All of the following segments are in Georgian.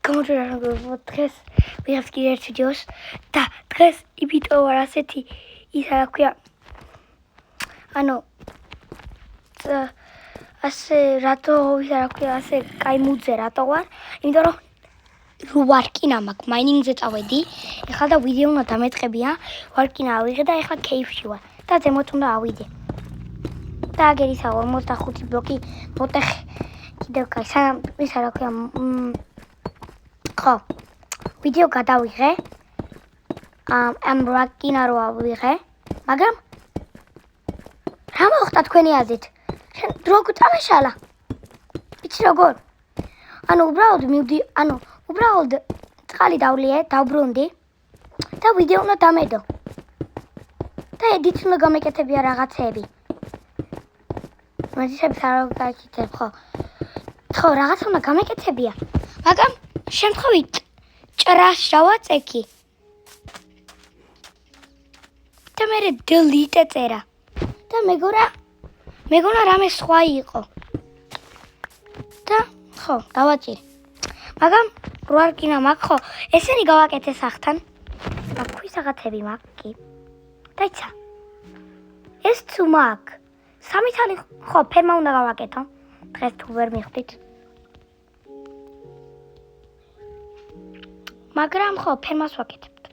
გამოდროა დღეს ვიღაც კიდე ერთ ვიდეოს და დღეს იბიტო ვარ ასეთი ისა რა ქვია ანუ ასე რატო ისა რა ქვია ასე კაი მუდზე რატო ვარ იმიტომ რომ ვარკინა მაქვს მაინინგზე წავედი ეხლა და ვიდეო უნდა დამეტყებია ვარკინა ავიღე და ეხლა კეიფში ვარ და ზემოთ უნდა ავიდე და აგერ ისა 45 ბლოკი მოტეხე კიდევ კაი სანამ ისა რა ქვია ხო ვიდეო გადავიღე ამ ვარკინა რო ავიღე მაგრამ რა მოხდა თქვენი აზრით შენ დრო გწამეშალა იცი როგორ ანუ უბრალოდ წყალი დავლიე დავბრუნდი და ვიდეო უნდა დამედო და ედით უნდა გამეკეთებია რაღაცეები მაგისებს არ გაკეთებ ხო რაღაც უნდა გამეკეთებია მაგრამ შემთხვევით ჭრას დავაწექი და მე დელიტე წერა და მეგონა რამე სხვა იყო და ხო დავაჭირე მაგრამ როარკინა მაქვს ხო ესენი გავაკეთე სახთან აქვი რაღაცები მაქვს კი დაიცა ეს თუ მაქვს სამი თალი ხო ფერმა უნდა გავაკეთო დღეს თუ ვერ მიხვდით მაგრამ ხო ფერმას ვაკეთებთ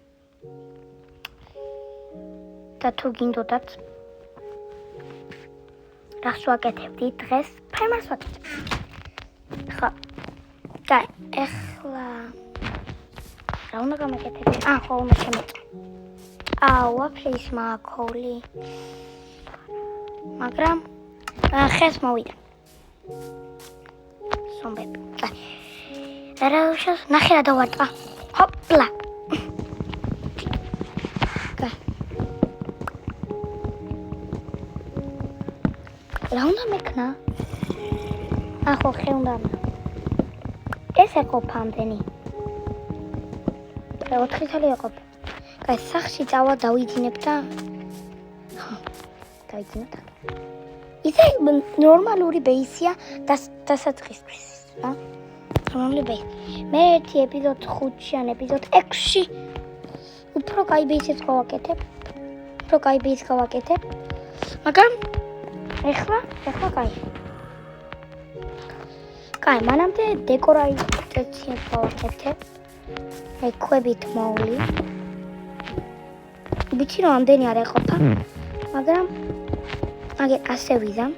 და თუ გინდოდათ რას ვაკეთებდი დღეს ფერმას ვაკეთებთ ხო და ეხლა რა უნდა გამეკეთებდი ხო უნდა შემეწა ვაფშე ის მაქოლი მაგრამ ხეს მოვიდა სომბები რა უშავს ნახე რა დავარტყა ჰოპლა რა უნდა მეკნა ხო ხე უნდა ეს ეყოფა ამდენი 4 თალი ეყოფა კაი სახში წავა დავიძინებ და დავიძინებ ისე ნორმალური ბეისია დასაწყისთვის ნორმალური ბეისი მე ერთი ეპიზოდ 5-ში ან ეპიზოდ 6-ში უფრო კაი ბეისიც გავაკეთებ მაგრამ ეხლა კაი მანამდე დეკორაციას გავაკეთებ აი ქვებით მოვლი ვიცი რომ ამდენი არ ეყოფა მაგრამ აგერ ასე ვიზამ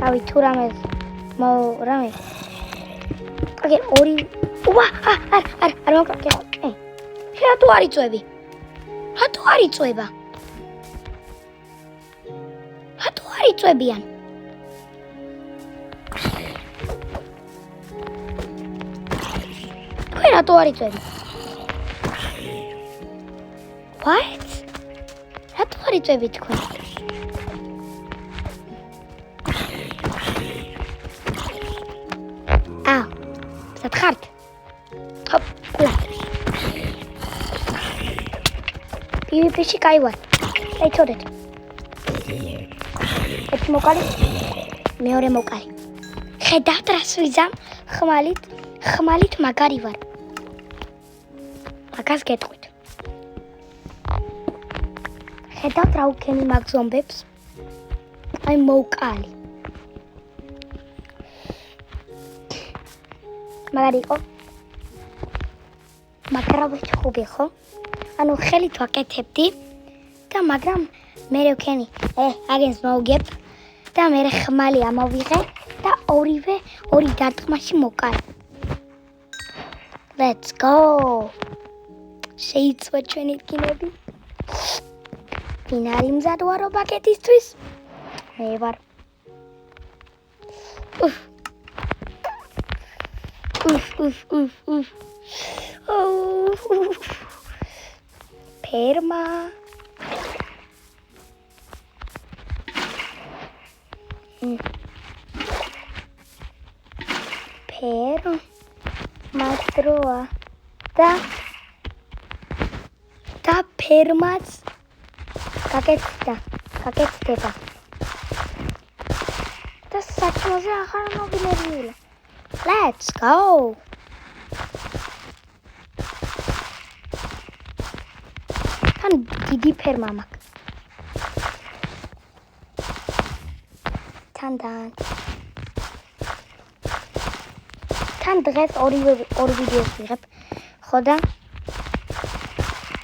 რავი თუ რამე აგერ ორი არ მოკეთე რატო არ იწვევი რატო არ იწვებიან თქვენ რატო არ იწვევი what რატო არ იწვევი თქვენ სათხართ ჰოპ PvP-ში კაი ვარ ეცოდეთ ერთი მოკალი მეორე მოკალი ხედავთ რას ვიზამ ხმალით მაგარი ვარ მაგას გეტყვით ხედავთ რა უქენი მაგ ზომბებს აი მოკალი მაგარი იყო მაგრამ ვეჩხუბი ხო ანუ ხელით ვაკეთებდი და მაგრამ მე ვქენი აგენს მოვგებ და მე ხმალი ამოვიღე და ორი დარტყმაში მოკალი let's go შეიცვა ჩვენი კინები ვინ არის მზადვარო პაკეტისთვის მე ვარ ფერმა დროა და ფერმაც გაკეთდება და საჭმელზე ახლა მოვინერვილა Let's go. თან დიდი ფერმა მაქვს. თან დღეს ორი ვიდეოს ვიღებ. ხო და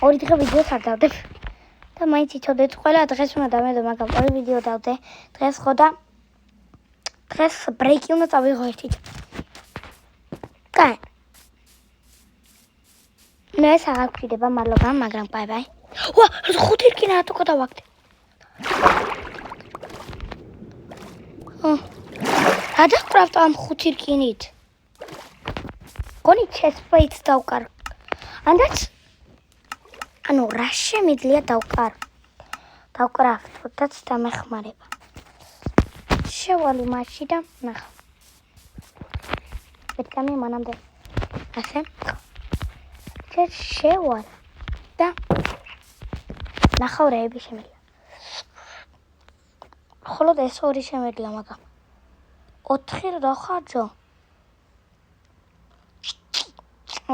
ორი დღე ვიდეოს არ დავდებ. და მაინც იცოდეთ ყველა დღეს უნდა დამედო, მაგრამ ორი ვიდეო დავდე. დღეს ხო და დღეს ბრეიკი უნდა წავიღო ერთით. კაი. მე საღამოდება მადლობა, მაგრამ ბაი. ვა, 5 რკინა რატო გადავაგდე? რა დავკრავთ ამ 5 რკინით? გონი ჩესპლეიტს დავკარ. ანუ რა შემიძლია დავკრავთ, როდესაც დამეხმარება. შევალი მასში და ნახავ. მეთქამი მანამდე. ასე. შევალ და ნახავ რეები შემიძლია. ხოლო ეს ორი შემიძლია, მაგრამ 4 რა ხარჯო?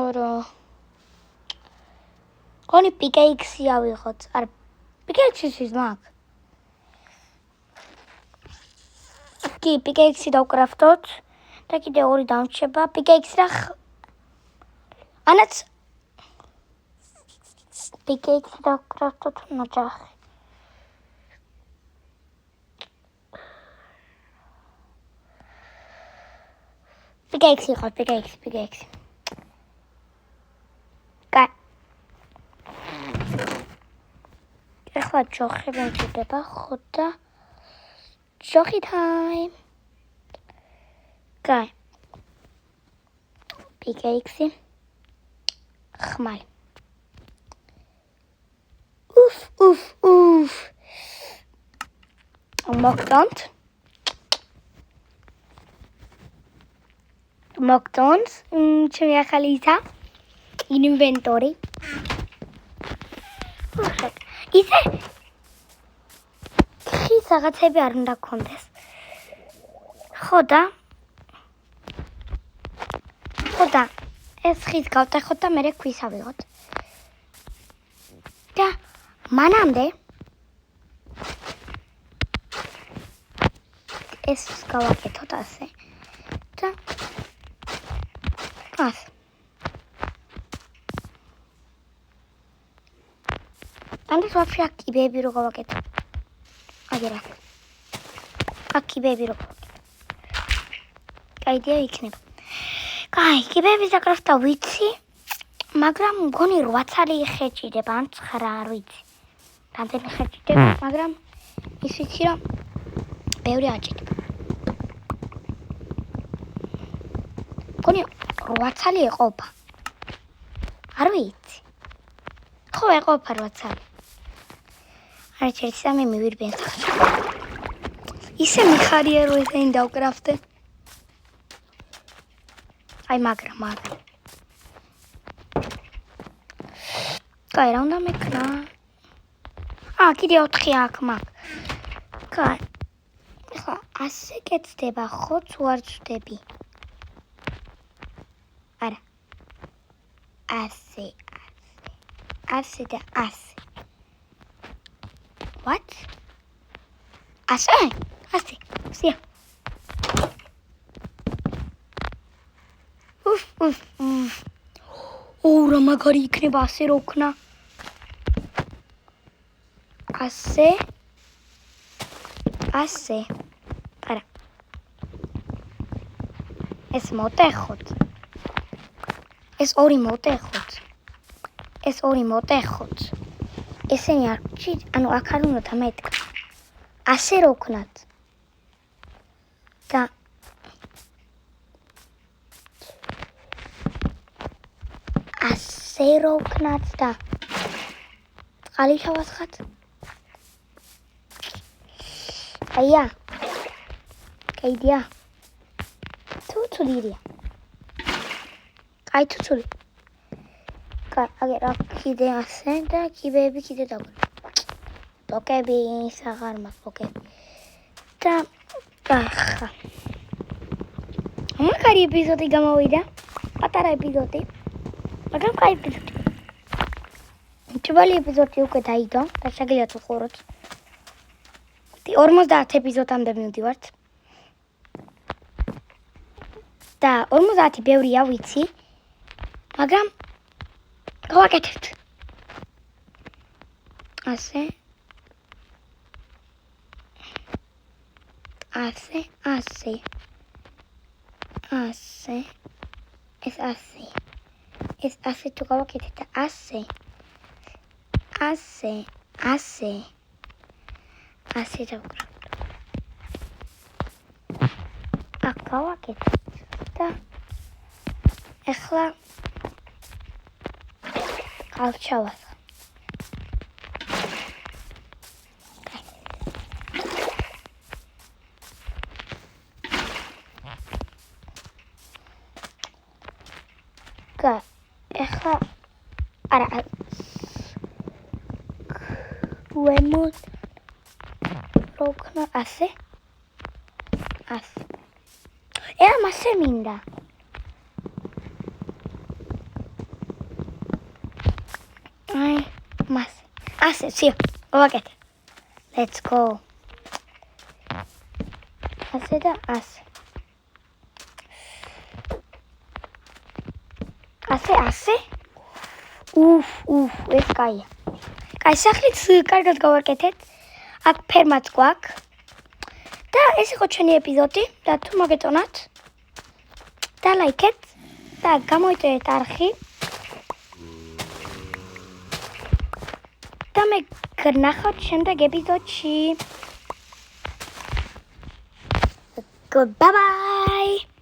ორო. გონი პიკეიქსი ავიღოთ. არა, პიკეიქსი მაქვს. კი, პიკეიქსი დავკრავდოთ და კიდე ორი დამრჩება. პიკეიქსი და ანაც პიკეიქსი დავკრავდოთ ნოჯახი. პიკეიქსი ხო, პიკეიქსი. კაი. ეხლა ჯოხი მომჭირდება, ხო და ჯოხი time. კაი. პიკეიქსი. ხმალი. უფ. მოგდონთ. ჩემი ახალი ისა ინვენტორი. ისე ხის რაღაცები არ უნდა გქონდეს. ხო და ეს ხის გავტეხოთ და მერე ქვის ავიღოთ. და მანამდე ეს გავაკეთოთ ასე. და ასე. ამდენ ვაფშე აქ კიბეები რო გავაკეთო. აგერა. აქ კიბეები რო. კაიდია იქნება. კაი, კიბეების დაკრაფტა ვიცი, მაგრამ მგონი 8 წელი ხეჭიდება, ან 9 არ ვიცი. რამდენი ხეჭიდება, მაგრამ ის ვიცი რომ ბევრი აჭირდება. მგონი 8 წელი ეყოფა. არ ვიცი. ხო ეყოფა 8 წელი. არა ერთი სამი მივირბენ სახში. ისე მიხარია რომ ესენი დავკრაფტე. აი მაგრამ. კაი, რა უნდა მეკნა? კიდე 4 აქ მაქვს. კაი. ეხლა ასე კეთდება, ხო თუ არ ვწდები? არა. ასე და ასე. What? ასე. სია. უფ. რა მაგარი იქნება ასე რო ვქნა. ასე. არა. ეს მოტეხოთ. ეს ორი მოტეხოთ. ესენი არ ვჭირ, ანუ აქ არ უნდა დამეტკ. ასე რო ვქნათ. და ასე რო ვქნათ და წყალი შევასხათ. აია. კაიდია. თუთურია. კაი თუთური. კაი, აგერა კიდე ასე და კიბეები კიდე დავგო. ბლოკები, საღარ მაქვს ბლოკები. და ახლა. მაგარი ეპიზოდი გამოვიდა. პატარა ეპიზოდი. მაგრამ კაი ეპიზოდი. ჩვენი ეპიზოდი უკვე დაიდო და შეგიძლიათ უყუროთ. 50 ეპიზოდამდე მივდივართ. და 50 ბევრია ვიცი. მაგრამ გავაკეთებთ. ასე. ეს ასე თუ გავაკეთეთ და ასე დავკრავთ. აქ გავაკეთეთ და ეხლა გავჩავთ. ეხლა არა ვემოთ როქნა ასე მასე მინდა მასე ასე სიო ვაკეთე let's go ასე და ასე ასე ეს კაია. კაი, სახლიც კარგად გავაკეთეთ. აქ ფერმაც გვაქვს. და ეს იყო ჩვენი ეპიზოდი და თუ მოგეწონათ და ლაიქეთ და გამოიწერეთ არხი. და მე გნახავთ შემდეგ ეპიზოდში. Goodbye.